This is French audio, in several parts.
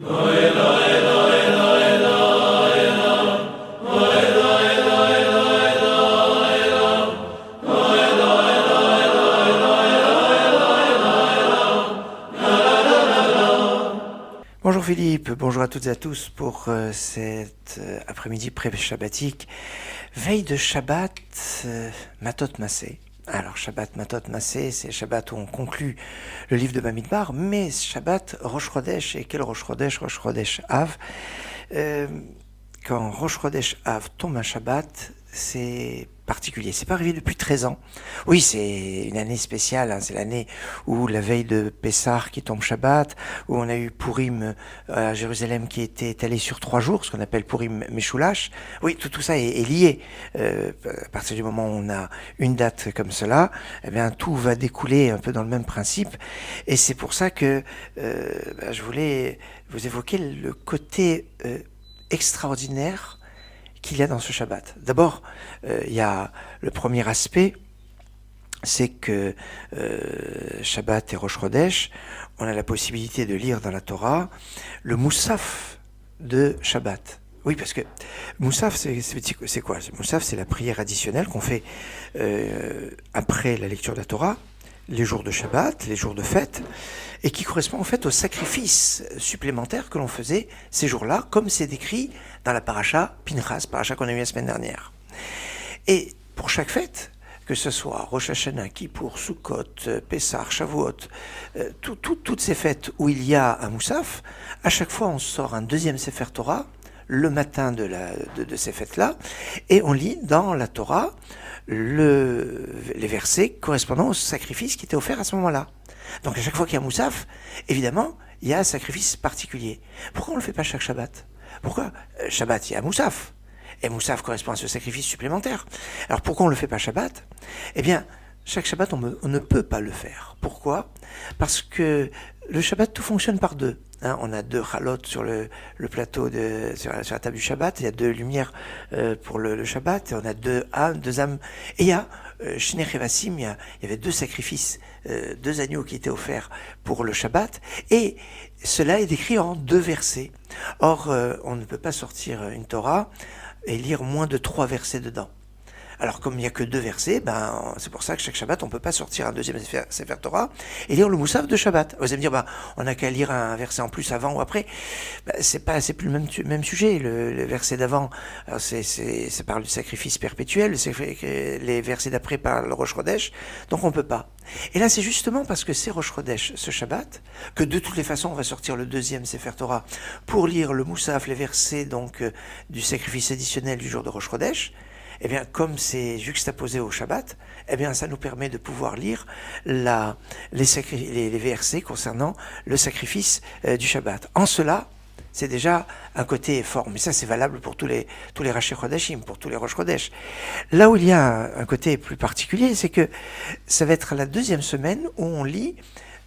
Bonjour Philippe, bonjour à toutes et à tous pour cet après-midi pré-shabbatique. Veille de Shabbat, Matot Massé. Alors Shabbat Matot Massé, c'est Shabbat où on conclut le livre de Bamidbar, mais Shabbat Rosh Chodesh, et quel Rosh Chodesh? Rosh Chodesh Av. Quand Rosh Chodesh Av tombe un Shabbat, c'est particulier. C'est pas arrivé depuis 13 ans. Oui, c'est une année spéciale. Hein. C'est l'année où la veille de Pessah qui tombe Shabbat, où on a eu Purim à Jérusalem qui était étalé sur 3 jours, ce qu'on appelle Purim Meshulash. Oui, tout ça est lié. À partir du moment où on a une date comme cela, eh bien tout va découler un peu dans le même principe. Et c'est pour ça que je voulais vous évoquer le côté extraordinaire qu'il y a dans ce Shabbat. D'abord, il y a le premier aspect, c'est que Shabbat et Rosh Chodesh, on a la possibilité de lire dans la Torah le Moussaf de Shabbat. Oui, parce que Moussaf, c'est quoi? Moussaf, c'est la prière additionnelle qu'on fait après la lecture de la Torah, les jours de Shabbat, les jours de fête, et qui correspond en fait au sacrifice supplémentaire que l'on faisait ces jours-là, comme c'est décrit dans la paracha Pinchas, paracha qu'on a eu la semaine dernière. Et pour chaque fête, que ce soit Rosh Hashanah, Kippour, Sukkot, Pessah, Shavuot, toutes ces fêtes où il y a un Moussaf, à chaque fois on sort un deuxième Sefer Torah, le matin de ces fêtes-là, et on lit dans la Torah les versets correspondant au sacrifice qui était offert à ce moment-là. Donc à chaque fois qu'il y a un Moussaf, évidemment, il y a un sacrifice particulier. Pourquoi on ne le fait pas chaque Shabbat? Pourquoi Shabbat, il y a un Moussaf, et Moussaf correspond à ce sacrifice supplémentaire. Alors pourquoi on ne le fait pas Shabbat? Eh bien, chaque Shabbat, on ne peut pas le faire. Pourquoi? Parce que le Shabbat, tout fonctionne par deux. Hein, on a 2 chalot sur le plateau, sur la table du Shabbat. Il y a 2 lumières pour le Shabbat. Et on a 2 âmes. Et il y a Shnei Chevassim, il y avait 2 sacrifices, 2 agneaux qui étaient offerts pour le Shabbat. Et cela est décrit en 2 versets. Or, on ne peut pas sortir une Torah et lire moins de 3 versets dedans. Alors comme il n'y a que 2 versets, c'est pour ça que chaque Shabbat, on ne peut pas sortir un deuxième Sefer Torah et lire le Moussaf de Shabbat. Vous allez me dire, on n'a qu'à lire un verset en plus avant ou après. C'est plus le même sujet. Le verset d'avant, ça parle du sacrifice perpétuel, les versets d'après parlent le Rosh Chodesh, donc on ne peut pas. Et là, c'est justement parce que c'est Rosh Chodesh, ce Shabbat, que de toutes les façons, on va sortir le deuxième Sefer Torah pour lire le Moussaf, les versets donc du sacrifice additionnel du jour de Rosh Chodesh. Eh bien, comme c'est juxtaposé au Shabbat, eh bien, ça nous permet de pouvoir lire les versets concernant le sacrifice du Shabbat. En cela, c'est déjà un côté fort. Mais ça, c'est valable pour tous les Rashi Chodeshim, pour tous les Rosh Chodesh. Là où il y a un côté plus particulier, c'est que ça va être la 2e semaine où on lit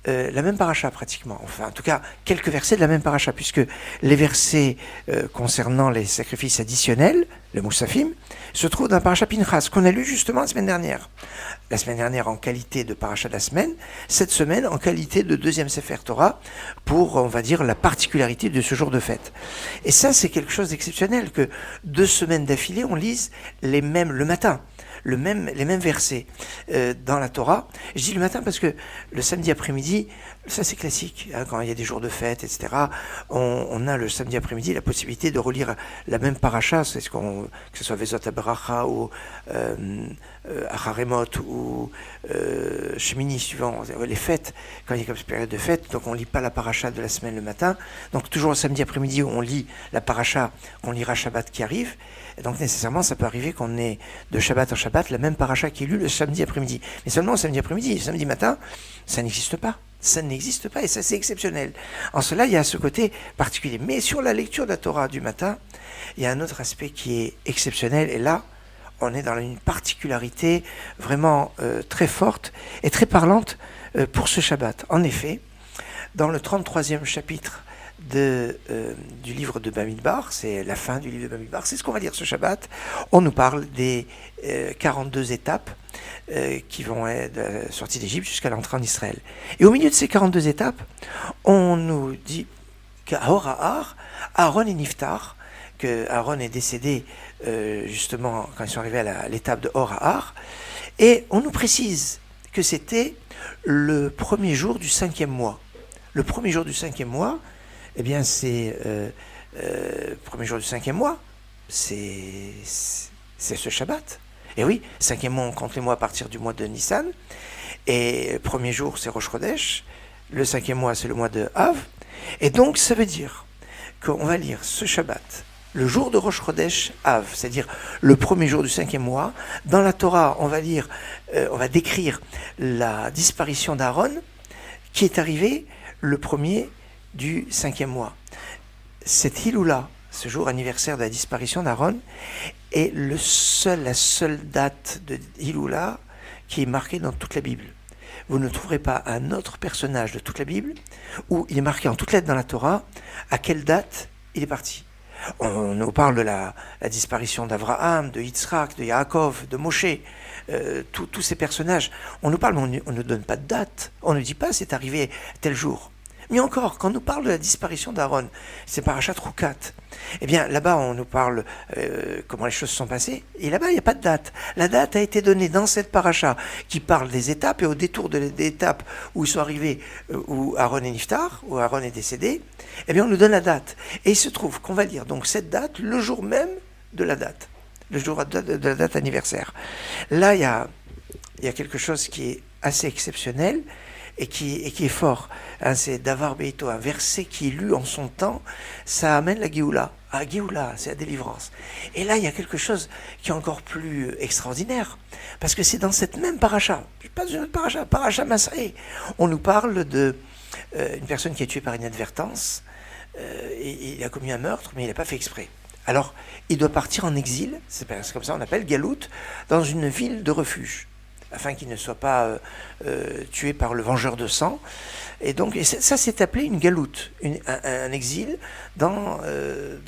la même paracha pratiquement, enfin en tout cas quelques versets de la même paracha, puisque les versets concernant les sacrifices additionnels, le Moussafim, se trouvent dans la paracha Pinchas, qu'on a lu justement la semaine dernière. La semaine dernière en qualité de paracha de la semaine, cette semaine en qualité de 2e Sefer Torah, pour, on va dire, la particularité de ce jour de fête. Et ça, c'est quelque chose d'exceptionnel, que 2 semaines d'affilée, on lise le matin. Les mêmes versets dans la Torah. Je dis le matin parce que le samedi après-midi, ça c'est classique, hein, quand il y a des jours de fête, etc. On a le samedi après-midi la possibilité de relire la même paracha, que ce soit Vezot HaBeracha ou Acharemot ou Shemini, suivant les fêtes, quand il y a comme cette période de fête, donc on ne lit pas la paracha de la semaine le matin, donc toujours le samedi après-midi on lit la paracha qu'on lira Shabbat qui arrive. Et donc nécessairement, ça peut arriver qu'on ait de Shabbat en Shabbat la même paracha qui est lue le samedi après-midi. Mais seulement le samedi après-midi. Le samedi matin, ça n'existe pas. Ça n'existe pas et ça c'est exceptionnel. En cela, il y a ce côté particulier. Mais sur la lecture de la Torah du matin, il y a un autre aspect qui est exceptionnel. Et là, on est dans une particularité vraiment très forte et très parlante pour ce Shabbat. En effet, dans le 33e chapitre du livre de Bamidbar, c'est la fin du livre de Bamidbar, c'est ce qu'on va lire ce Shabbat. On nous parle des 42 étapes qui vont être de la sortie d'Égypte jusqu'à l'entrée en Israël. Et au milieu de ces 42 étapes, on nous dit qu'à Or, Aaron et Niftar, que Aaron est décédé justement quand ils sont arrivés à l'étape de Or, et on nous précise que c'était le premier jour du 5e mois. Le premier jour du 5e mois, eh bien c'est premier jour du 5e mois, c'est ce Shabbat. Et oui, 5e mois, on compte les mois à partir du mois de Nissan. Et premier jour, c'est Rosh Chodesh. Le 5e mois, c'est le mois de Av. Et donc, ça veut dire qu'on va lire ce Shabbat, le jour de Rosh Chodesh Av, c'est-à-dire le premier jour du 5e mois. Dans la Torah, on va décrire la disparition d'Aaron, qui est arrivée le premier du 5e mois. Cette Hiloula, ce jour anniversaire de la disparition d'Aaron, est la seule date de Hiloula qui est marquée dans toute la Bible. Vous ne trouverez pas un autre personnage de toute la Bible où il est marqué en toutes lettres dans la Torah à quelle date il est parti. On nous parle de la disparition d'Abraham, de Yitzhak, de Yaakov, de Moshe, tous ces personnages. On nous parle, mais on ne donne pas de date. On ne dit pas c'est arrivé tel jour. Mais encore, quand on nous parle de la disparition d'Aaron, c'est Parashat Rukat, eh bien là-bas on nous parle comment les choses se sont passées, et là-bas il n'y a pas de date. La date a été donnée dans cette paracha qui parle des étapes, et au détour des étapes où ils sont arrivés, où Aaron est Niftar, où Aaron est décédé, eh bien on nous donne la date. Et il se trouve qu'on va lire donc cette date le jour même de la date, le jour de la date anniversaire. Là il y a quelque chose qui est assez exceptionnel, et qui est fort. Hein, c'est Davar Beito, un verset qui est lu en son temps, ça amène la Géoula. Ah, Géoula, c'est la délivrance. Et là, il y a quelque chose qui est encore plus extraordinaire, parce que c'est dans cette même paracha, pas une autre paracha Masré, on nous parle de une personne qui est tuée par inadvertance, et il a commis un meurtre, mais il n'a pas fait exprès. Alors, il doit partir en exil, c'est comme ça on appelle Galout, dans une ville de refuge, afin qu'il ne soit pas tué par le vengeur de sang. Et donc, ça s'est appelé une galoute, un exil dans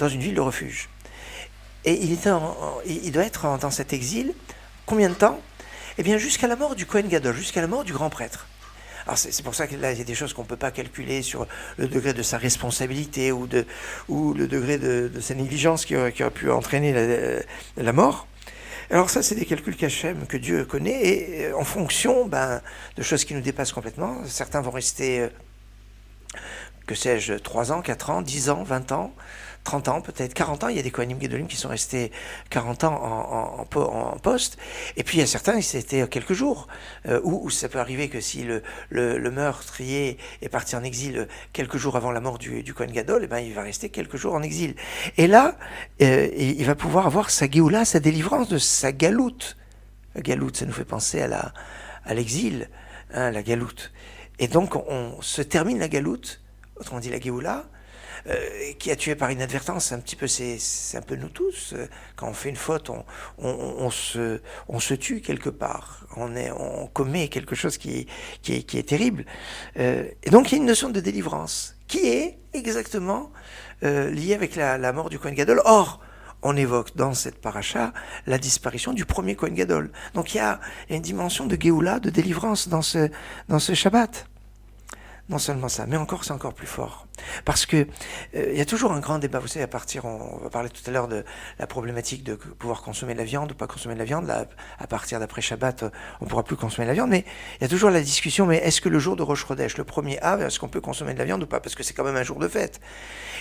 une ville de refuge. Et il doit être dans cet exil, combien de temps? Eh bien, jusqu'à la mort du Kohen Gadol, jusqu'à la mort du grand prêtre. Alors c'est pour ça que là, il y a des choses qu'on ne peut pas calculer sur le degré de sa responsabilité ou le degré de sa négligence qui aurait pu entraîner la mort. Alors ça, c'est des calculs qu'Hachem, que Dieu connaît, et en fonction de choses qui nous dépassent complètement, certains vont rester, que sais-je, 3 ans, 4 ans, 10 ans, 20 ans, 30 ans, peut-être 40 ans. Il y a des Kohanim Gedolim qui sont restés 40 ans en poste. Et puis il y a certains, c'était quelques jours, où ça peut arriver que si le meurtrier est parti en exil quelques jours avant la mort du Kohen Gadol, il va rester quelques jours en exil. Et là, il va pouvoir avoir sa Géoula, sa délivrance de sa galoute. La galoute, ça nous fait penser à l'exil, hein, la galoute. Et donc, on se termine la galoute, autrement dit la Géoula, qui a tué par inadvertance, un petit peu, c'est un peu nous tous. Quand on fait une faute, on se tue quelque part. On commet quelque chose qui est terrible. Et donc il y a une notion de délivrance qui est exactement liée avec la mort du Kohen Gadol. Or, on évoque dans cette paracha la disparition du premier Kohen Gadol. Donc il y a une dimension de Géoula, de délivrance dans ce Shabbat. Non seulement ça, mais c'est encore plus fort. Parce que il y a toujours un grand débat, vous savez, on va parler tout à l'heure de la problématique de pouvoir consommer de la viande ou pas consommer de la viande. Là, à partir d'après Shabbat, on ne pourra plus consommer de la viande, mais il y a toujours la discussion, mais est-ce que le jour de Rosh Chodesh, le premier Av, est-ce qu'on peut consommer de la viande ou pas? Parce que c'est quand même un jour de fête.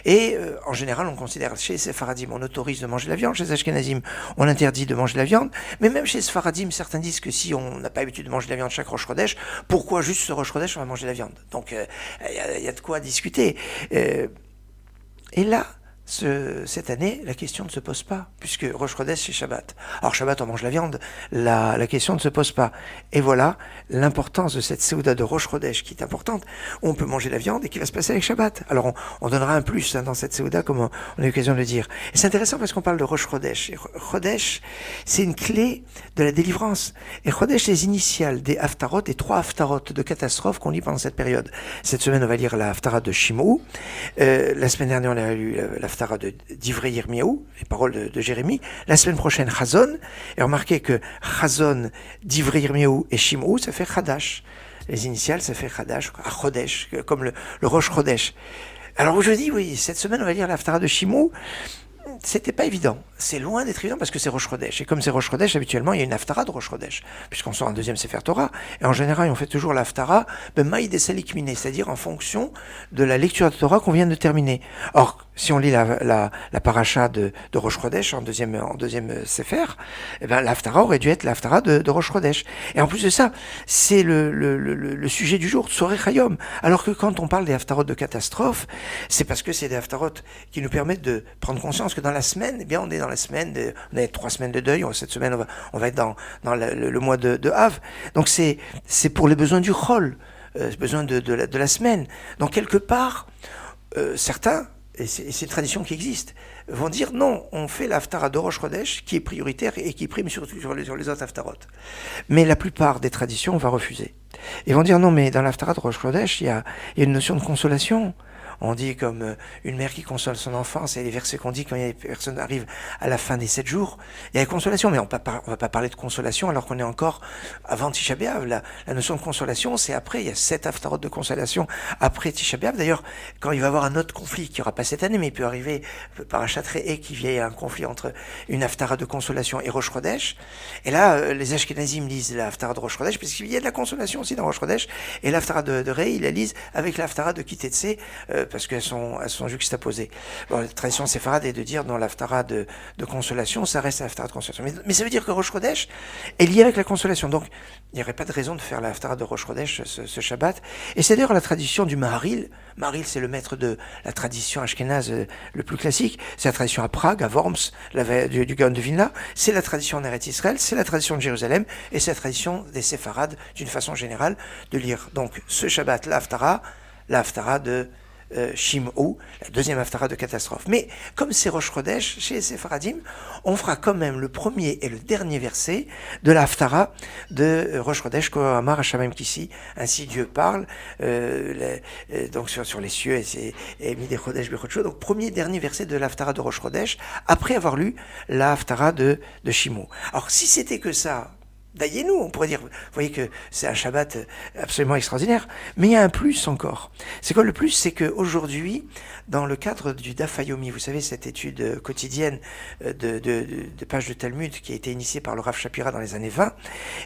Et en général, on considère, chez les Sefaradim, on autorise de manger de la viande, chez les Ashkenazim, on interdit de manger de la viande, mais même chez les Sefaradim, certains disent que si on n'a pas l'habitude de manger de la viande chaque Rosh Chodesh, pourquoi juste ce Rosh Chodesh on va manger de la viande? Donc il y a de quoi discuter. Et là, cette année, la question ne se pose pas, puisque Rosh Chodesh, c'est Shabbat. Alors Shabbat, on mange la viande, la question ne se pose pas. Et voilà l'importance de cette Séouda de Rosh Chodesh, qui est importante, où on peut manger la viande et qui va se passer avec Shabbat. Alors on donnera un plus dans cette Séouda, comme on a eu l'occasion de le dire. Et c'est intéressant parce qu'on parle de Rosh Chodesh. Et Chodesh, c'est une clé de la délivrance. Et Chodesh, les initiales des Haftarot, des 3 Haftarot de catastrophe qu'on lit pendant cette période. Cette semaine, on va lire la Haftara de Shimou. La semaine dernière, on a lu l'Haftara d'Ivrei Yirmiyahu, les paroles de Jérémie. La semaine prochaine, Chazon. Et remarquez que Chazon, d'Ivrei Yirmiyahu et Shimou, ça fait Chadash. Les initiales, ça fait Chadash, Chodesh, comme le Rosh Chodesh. Alors aujourd'hui, oui, cette semaine, on va lire l'Haftara de Shimou. C'était pas évident. C'est loin d'être évident parce que c'est Rosh Chodesh. Et comme c'est Rosh Chodesh, habituellement, il y a une Haftara de Rosh Chodesh, puisqu'on sort un deuxième Sefer Torah. Et en général, on fait toujours l'Haftara, Maïd et Salikmine, c'est-à-dire en fonction de la lecture de Torah qu'on vient de terminer. Or, si on lit la paracha de Rosh Chodesh en deuxième Sefer, eh ben, l'Haftara aurait dû être l'Haftara de Rosh Chodesh. Et en plus de ça, c'est le sujet du jour, Tsoreh Hayom. Alors que quand on parle des Haftarot de catastrophe, c'est parce que c'est des Haftarot qui nous permettent de prendre conscience que dans la semaine, eh bien, on est dans la semaine, on a 3 semaines de deuil, cette semaine, on va être dans le mois de Av. Donc c'est pour les besoins du Chol, besoin de la semaine. Donc quelque part, certains, et c'est une tradition qui existe, vont dire non, on fait l'Haftara de Rosh Chodesh qui est prioritaire et qui prime surtout sur les autres Haftarot. Mais la plupart des traditions, on va refuser. Ils vont dire non, mais dans l'Haftara de Rosh Chodesh, il y a une notion de consolation. On dit comme une mère qui console son enfant, c'est les versets qu'on dit quand les personnes arrivent à la fin des 7 jours. Il y a la consolation, mais on va pas parler de consolation alors qu'on est encore avant Tisha B'Av. La notion de consolation, c'est après. Il y a 7 haftarot de consolation après Tisha B'Av. D'ailleurs, quand il va y avoir un autre conflit qui n'y aura pas cette année, mais il peut arriver par un et qu'il y ait un conflit entre une haftara de consolation et Rosh Chodesh. Et là, les Ashkenazim lisent la haftara de Rosh Chodesh, parce qu'il y a de la consolation aussi dans Rosh Chodesh. Et l'haftara de Rei, ils la lisent avec l'haftara de Kitetse, parce qu'elles sont juxtaposées. Bon, la tradition séfarade est de dire dans l'haftara de consolation, ça reste l'haftara de consolation. Mais ça veut dire que Rosh Chodesh est lié avec la consolation. Donc, il n'y aurait pas de raison de faire l'haftara de Rosh Chodesh ce Shabbat. Et c'est d'ailleurs la tradition du Maharil. Maharil, c'est le maître de la tradition ashkénaze le plus classique. C'est la tradition à Prague, à Worms, du Gaon de Vilna. C'est la tradition en Eretz Israël, c'est la tradition de Jérusalem, et c'est la tradition des séfarades, d'une façon générale, de lire donc ce Shabbat, l'haftara de Shim'ou, la deuxième haftara de catastrophe. Mais comme c'est Rosh Chodesh, chez les Séfaradim, on fera quand même le premier et le dernier verset de la haftara de Rosh Chodesh, Kohamar Hashamim Kissi, ainsi Dieu parle, donc sur les cieux, et Midei Chodesh Bechodsho, donc premier et dernier verset de la haftara de Rosh Chodesh, après avoir lu la haftara de Shim'ou. Alors si c'était que ça, Dayenu, on pourrait dire, vous voyez que c'est un Shabbat absolument extraordinaire, mais il y a un plus encore. C'est quoi le plus? C'est qu'aujourd'hui, dans le cadre du Daf Yomi, vous savez, cette étude quotidienne de pages de Talmud qui a été initiée par le Rav Shapira dans les années 20,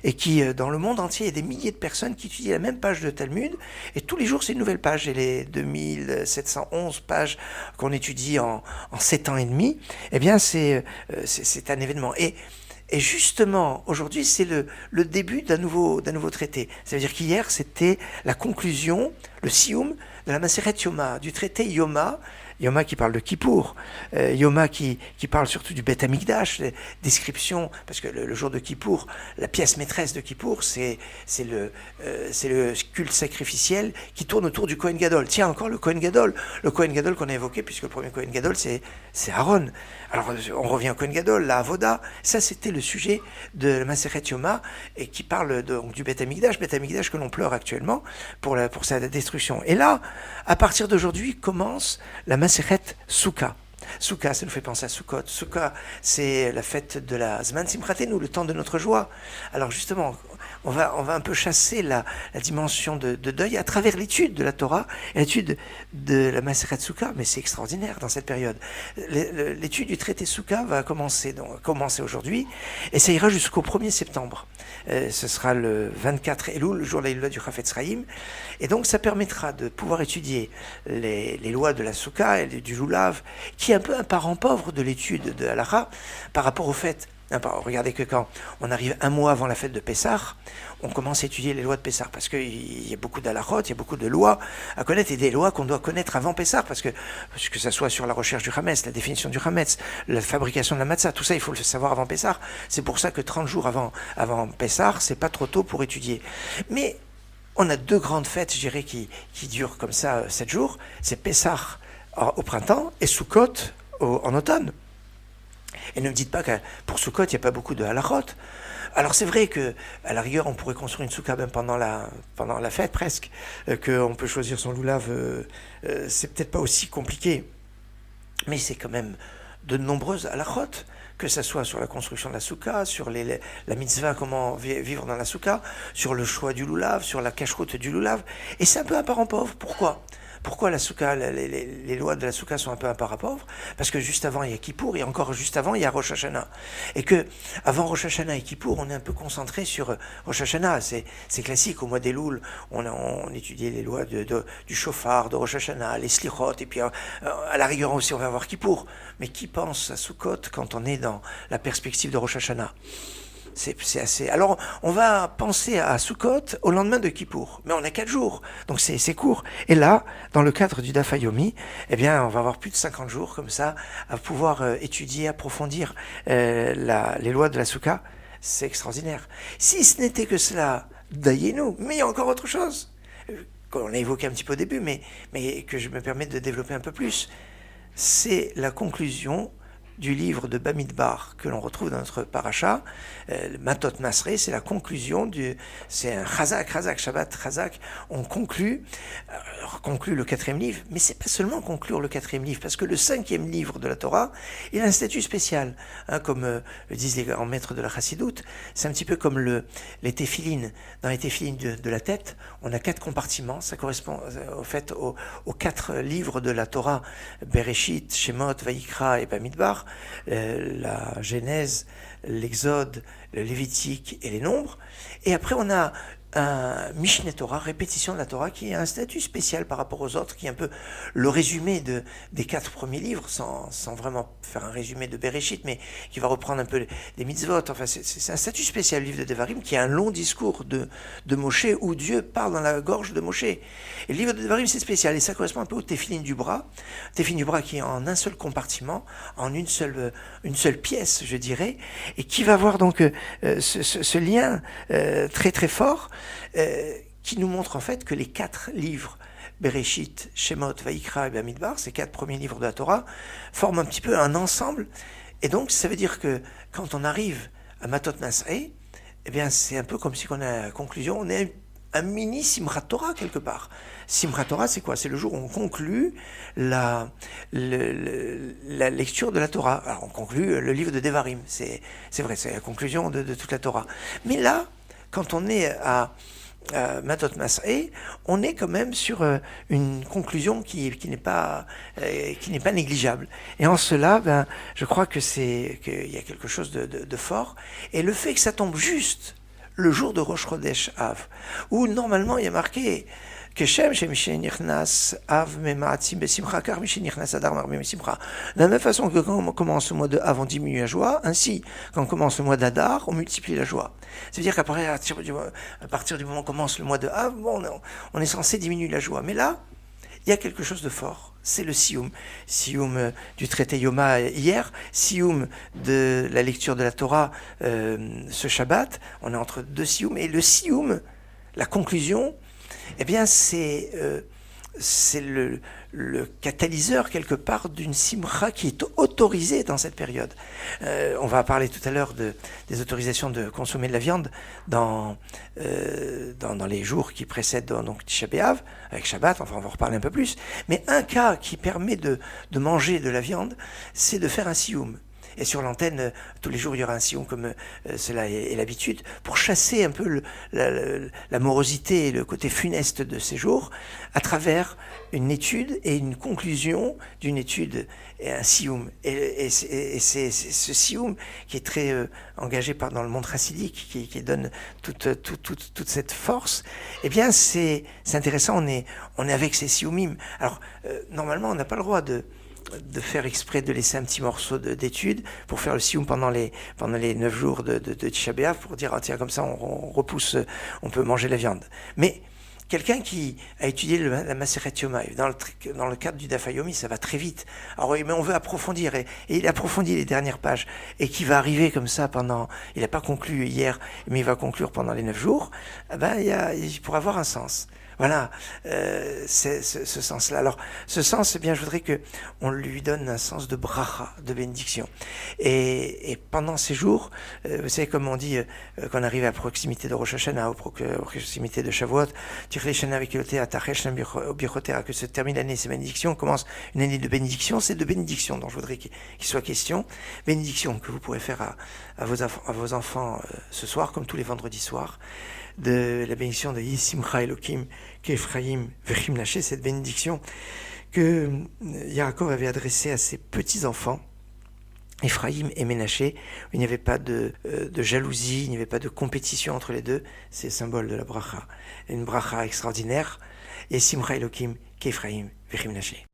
et qui, dans le monde entier, il y a des milliers de personnes qui étudient la même page de Talmud, et tous les jours, c'est une nouvelle page, et les 2711 pages qu'on étudie en 7 ans et demi, eh bien, c'est un événement. Et justement, aujourd'hui, c'est le début d'un nouveau traité. Ça veut dire qu'hier, c'était la conclusion, le sioum de la Maseret Yoma, du traité Yoma qui parle de Kippour, Yoma qui parle surtout du Beth Amikdash, description, parce que le jour de Kippour, la pièce maîtresse de Kippour, c'est le culte sacrificiel qui tourne autour du Kohen Gadol. Tiens, encore le Kohen Gadol qu'on a évoqué, puisque le premier Kohen Gadol, c'est Aaron. Alors, on revient au Kohen Gadol, la Avoda, ça c'était le sujet de la Maseret Yoma, et qui parle donc du Beth Amikdash que l'on pleure actuellement pour sa destruction. Et là, à partir d'aujourd'hui, commence la Maseret Souka. Souka, ça nous fait penser à Sukkot. Souka, c'est la fête de la Zman Simchatenu, le temps de notre joie. Alors justement, on va un peu chasser la dimension de deuil à travers l'étude de la Torah et l'étude de la Maseret Souka, mais c'est extraordinaire dans cette période. L'étude du traité Souka va commencer aujourd'hui, et ça ira jusqu'au 1er septembre. Ce sera le 24 Elul, le jour de la Hilula du Chafetz Chaim, et donc ça permettra de pouvoir étudier les lois de la Souka et du Lulav, qui est un peu un parent pauvre de l'étude de Halacha par rapport au fait. Regardez que quand on arrive un mois avant la fête de Pessah, on commence à étudier les lois de Pessah, parce qu'il y a beaucoup d'halachot, il y a beaucoup de lois à connaître, et des lois qu'on doit connaître avant Pessah, parce que ça soit sur la recherche du Hametz, la définition du Hametz, la fabrication de la matzah, tout ça il faut le savoir avant Pessah. C'est pour ça que 30 jours avant Pessah, c'est pas trop tôt pour étudier. Mais on a 2 grandes fêtes, je dirais, qui durent comme ça 7 jours, c'est Pessah au printemps et Sukkot en automne. Et ne me dites pas que pour Sukkot, il n'y a pas beaucoup de halachot. Alors c'est vrai que à la rigueur, on pourrait construire une soukha même pendant la fête presque, qu'on peut choisir son loulav, c'est peut-être pas aussi compliqué. Mais c'est quand même de nombreuses halachot, que ce soit sur la construction de la soukha, sur la mitzvah, comment vivre dans la soukha, sur le choix du loulav, sur la cacheroute du loulav. Et c'est un peu un parent pauvre. Pourquoi ? Pourquoi la Souka, les lois de la Souka sont un peu un parapluie? Parce que juste avant, il y a Kippour, et encore juste avant, il y a Rosh Hashanah. Et que, avant Rosh Hashanah et Kippour, on est un peu concentré sur Rosh Hashanah. C'est classique, au mois d'Elul, on étudiait les lois du chauffard, de Rosh Hashanah, les slichot, et puis à la rigueur aussi, on va voir Kippour. Mais qui pense à Sukkot quand on est dans la perspective de Rosh Hashanah? C'est assez. Alors, on va penser à Sukkot au lendemain de Kippour, mais on a 4 jours, donc c'est court. Et là, dans le cadre du Daf Yomi, eh bien, on va avoir plus de 50 jours comme ça à pouvoir étudier, approfondir les lois de la Souka. C'est extraordinaire. Si ce n'était que cela, Dayenu, mais il y a encore autre chose qu'on a évoqué un petit peu au début, mais que je me permets de développer un peu plus. C'est la conclusion du livre de Bamidbar que l'on retrouve dans notre paracha, Matot Masré, c'est la conclusion c'est un Chazak, Shabbat Chazak, on conclut le 4e livre, mais c'est pas seulement conclure le 4e livre, parce que le 5e livre de la Torah, il a un statut spécial, comme le disent les grands maîtres de la Chassidoute, c'est un petit peu comme les téphilines. Dans les téphilines de la tête, on a 4 compartiments, ça correspond au fait aux 4 livres de la Torah, Bereshit, Shemot, Vayikra et Bamidbar, la Genèse, l'Exode, le Lévitique et les Nombres. Et après, on a un Mishneh Torah, répétition de la Torah, qui a un statut spécial par rapport aux autres, qui est un peu le résumé des 4 premiers livres, sans vraiment faire un résumé de Bereshit, mais qui va reprendre un peu les mitzvot. Enfin, c'est un statut spécial, le livre de Devarim, qui est un long discours de Moshe, où Dieu parle dans la gorge de Moshe. Et le livre de Devarim, c'est spécial, et ça correspond un peu au Tefilin du bras qui est en un seul compartiment, en une seule pièce, je dirais, et qui va avoir donc ce lien très très fort, qui nous montre en fait que les 4 livres, Bereshit, Shemot, Vayikra et Bamidbar, ces 4 premiers livres de la Torah, forment un petit peu un ensemble. Et donc, ça veut dire que quand on arrive à Matot Masré, eh bien, c'est un peu comme si on a la conclusion, on est un mini Simchat Torah quelque part. Simchat Torah, c'est quoi? C'est le jour où on conclut la lecture de la Torah. Alors, on conclut le livre de Devarim. C'est vrai, c'est la conclusion de toute la Torah. Mais là, quand on est à Matot Masré, on est quand même sur une conclusion qui n'est pas négligeable. Et en cela, je crois qu'il y a quelque chose de fort. Et le fait que ça tombe juste le jour de Rosh Chodesh Av, où normalement il y a marqué que de la même façon que quand on commence le mois de Av, on diminue la joie, ainsi, quand on commence le mois d'Adar, on multiplie la joie. C'est-à-dire qu'à partir du moment où on commence le mois de Av, on est censé diminuer la joie. Mais là, il y a quelque chose de fort. C'est le Sioum. Sioum du traité Yoma hier, Sioum de la lecture de la Torah ce Shabbat. On est entre 2 Sioum. Et le Sioum, la conclusion, eh bien, c'est le catalyseur quelque part d'une simcha qui est autorisée dans cette période. On va parler tout à l'heure des autorisations de consommer de la viande dans les jours qui précèdent donc Tisha B'Av, avec Shabbat, enfin on va en reparler un peu plus. Mais un cas qui permet de manger de la viande, c'est de faire un sioum. Et sur l'antenne, tous les jours, il y aura un sion comme cela est l'habitude, pour chasser un peu la morosité et le côté funeste de ces jours, à travers une étude et une conclusion d'une étude et un sioum. Et c'est ce sioum qui est très engagé dans le monde chassidique, qui donne toute cette force. Eh bien, c'est intéressant, on est avec ces sioumim. Alors, normalement, on n'a pas le droit de faire exprès de laisser un petit morceau d'étude pour faire le sioum pendant les 9 jours de Tisha B'Av, pour dire, tiens, comme ça on repousse, on peut manger la viande. Mais quelqu'un qui a étudié la Maseret Yoma, dans le cadre du Daf Yomi, ça va très vite. Alors, mais on veut approfondir, et il approfondit les dernières pages, et qui va arriver comme ça il n'a pas conclu hier, mais il va conclure pendant les 9 jours, il pourra avoir un sens. Voilà, c'est ce sens-là. Alors, ce sens, eh bien, je voudrais que on lui donne un sens de bracha, de bénédiction. Et pendant ces jours, vous savez, comme on dit, qu'on arrive à proximité de Rosh Hashanah, ou proximité de Shavuot, que se termine l'année, c'est bénédiction, commence une année de bénédiction, c'est de bénédiction dont je voudrais qu'il soit question. Bénédiction que vous pourrez faire à vos enfants ce soir, comme tous les vendredis soirs. de la bénédiction de Yisimcha Elokim Kephraim Vechim Naché, cette bénédiction que Yaakov avait adressée à ses petits-enfants, Ephraïm et Ménaché, où il n'y avait pas de jalousie, il n'y avait pas de compétition entre les deux. C'est le symbole de la bracha, une bracha extraordinaire. Et Simcha Elokim Kephraim Vechim Naché.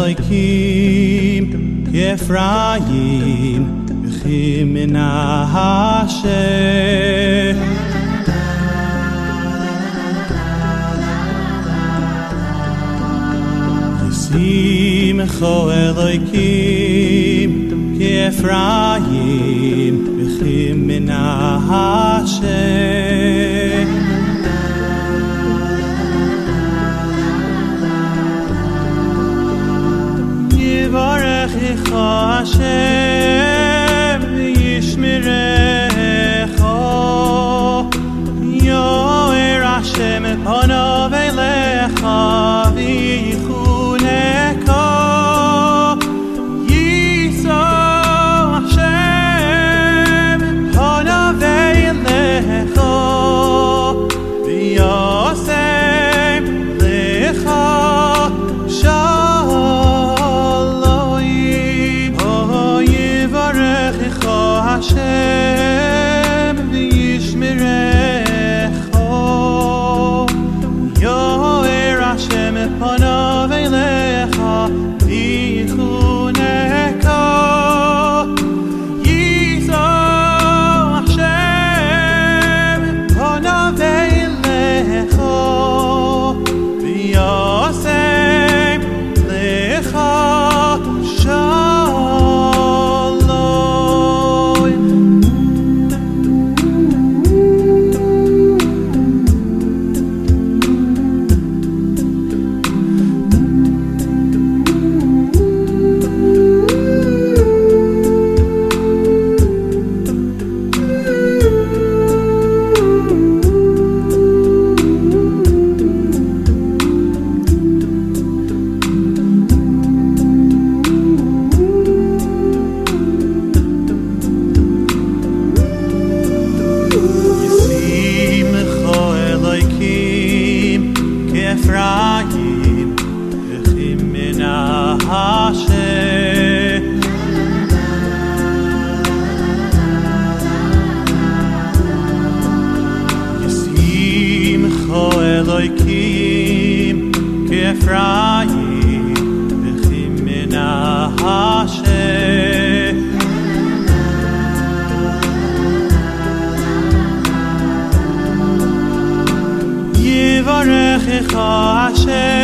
Elokim Ephraim Vechim Menashe Yisimcha Elokim Ephraim Vechim Menashe Yivarechecha Hashem Yishmerecha Yo'er Hashem et panav elecha v'yichuneka Yisa Hashem et panav elecha v'yasem lecha Hashem v'yishmerecha Yo'er Hashem et panav elecha v'yichuneka Yiza Hashem et panav elecha v'yasem lecha Yivarechecha Hashem